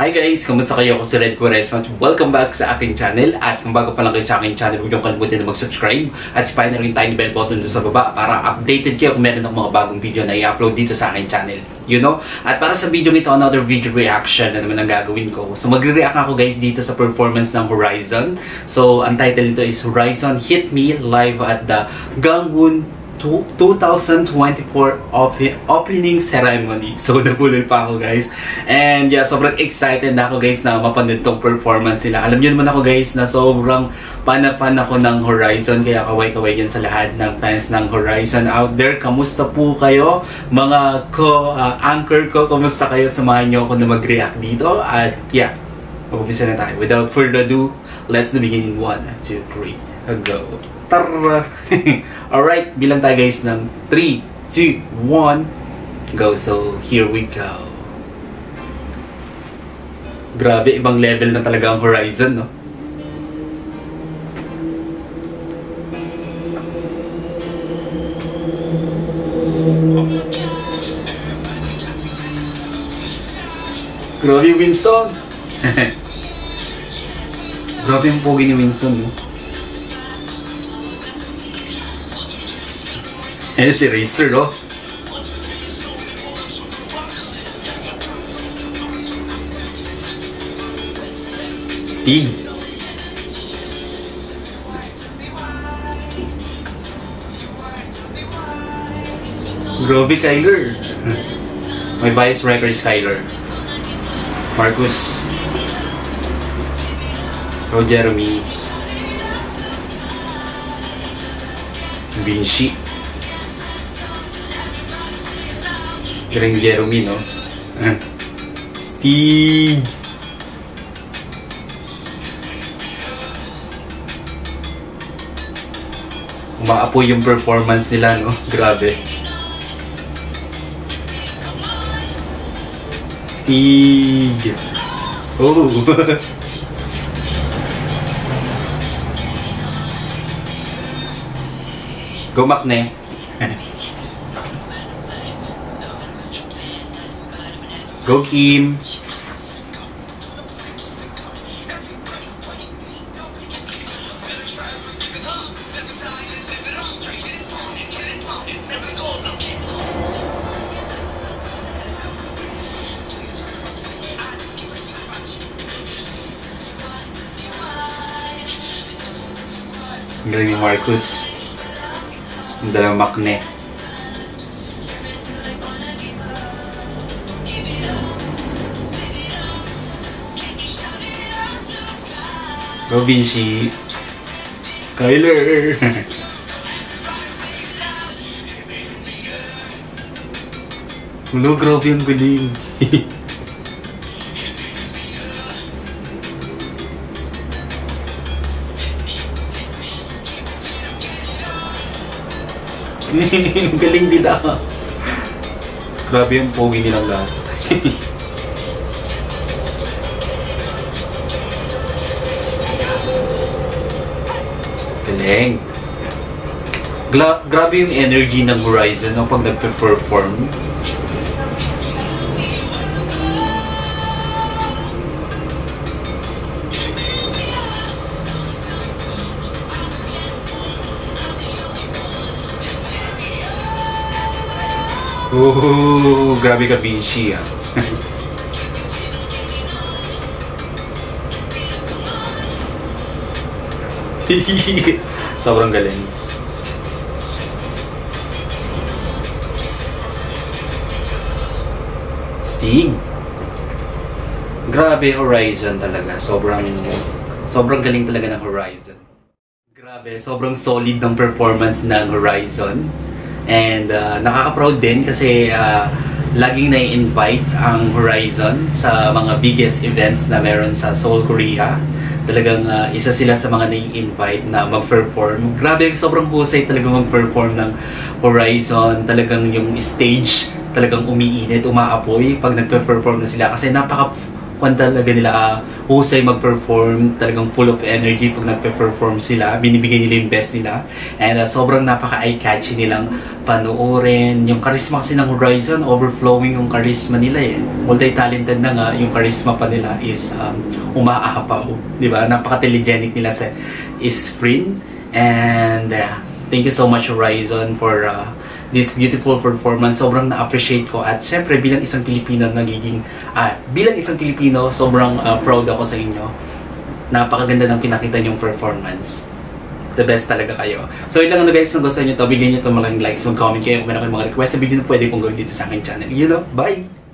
Hi guys! Kamusta kayo? Ako si Red Quaresma. Welcome back sa aking channel. At kung bago pa lang kayo sa aking channel, huwag niyong kalimutan na mag-subscribe. At sipahin na rin yung tiny bell button doon sa baba para updated kayo kung meron ng mga bagong video na i-upload dito sa aking channel. You know? At para sa video ito, another video reaction na naman ang gagawin ko. So magre-react ako guys dito sa performance ng Horizon. So ang title nito is Horizon Hit Me live at the Gangwon 2024 opening ceremony. So nabulol pa ako guys. And yeah, sobrang excited na ako guys na mapanood tong performance nila. Alam niyo naman ako guys na sobrang fan ako ng Horizon. Kaya kaway-kaway yan sa lahat ng fans ng Horizon out there. Kamusta po kayo? Mga anchor ko, kamusta kayo? Samahan niyo ako na mag-react dito. At yeah, mag-umpisa na tayo. Without further ado, let's begin in 1, 2, 3, go. Tara! Alright, bilang tayo guys ng 3, 2, 1, go. So, here we go. Grabe, ibang level na talaga ang Horizon, no? Grabe yung Winston! Grabe yung pogi ni Winston, no? Eh, si Raster, no? Steve. Grabe, Kyler. My bias record is Kyler. Marcus. Jeremy. Vinci. Galing Jeremy, no? Steve! Umaapoy yung performance nila, no? Grabe. Steve! Oh! Go Makne! Go Kim! Ang galing ni Marcus. Ang dalawang Makne. Go Vinci. Kyler. Hello, grabe yung galing. Galing din ako. Grabe yung pogi nilang lahat. Galing. Grabe yung energy ng Horizon no, pag nagpe-perform. Oh, grabe ka Vinci ah. Sobrang galing. Steve. Grabe Horizon talaga. Sobrang galing talaga ng Horizon. Grabe, sobrang solid ng performance ng Horizon. And nakaka-proud din kasi laging na-invite ang Horizon sa mga biggest events na meron sa Seoul, Korea. Talagang isa sila sa mga na-invite na mag-perform. Grabe, sobrang husay talaga mag-perform ng Horizon. Talagang yung stage talagang umiinit, umaapoy pag nagpe-perform na sila kasi kung talaga nila husay mag-perform, talagang full of energy pag nagpe-perform sila, binibigay nila yung best nila, and sobrang napaka-eye-catchy nilang panoorin. Yung charisma kasi ng Horizon, overflowing yung charisma nila eh. Multi-talented na nga, yung charisma pa nila is umaahapaw, di ba? Napaka-telegenic nila sa screen, and thank you so much Horizon for this beautiful performance. Sobrang na-appreciate ko, at syempre bilang isang Pilipino sobrang proud ako sa inyo. Napakaganda ng pinakita niyong performance. The best talaga kayo. So yun lang guys, kung gusto niyo to, bigyan niyo to maraming likes, mag-comment kayo kung meron kayong mga request sa video na pwede kong gawin dito sa aking channel. You know, bye!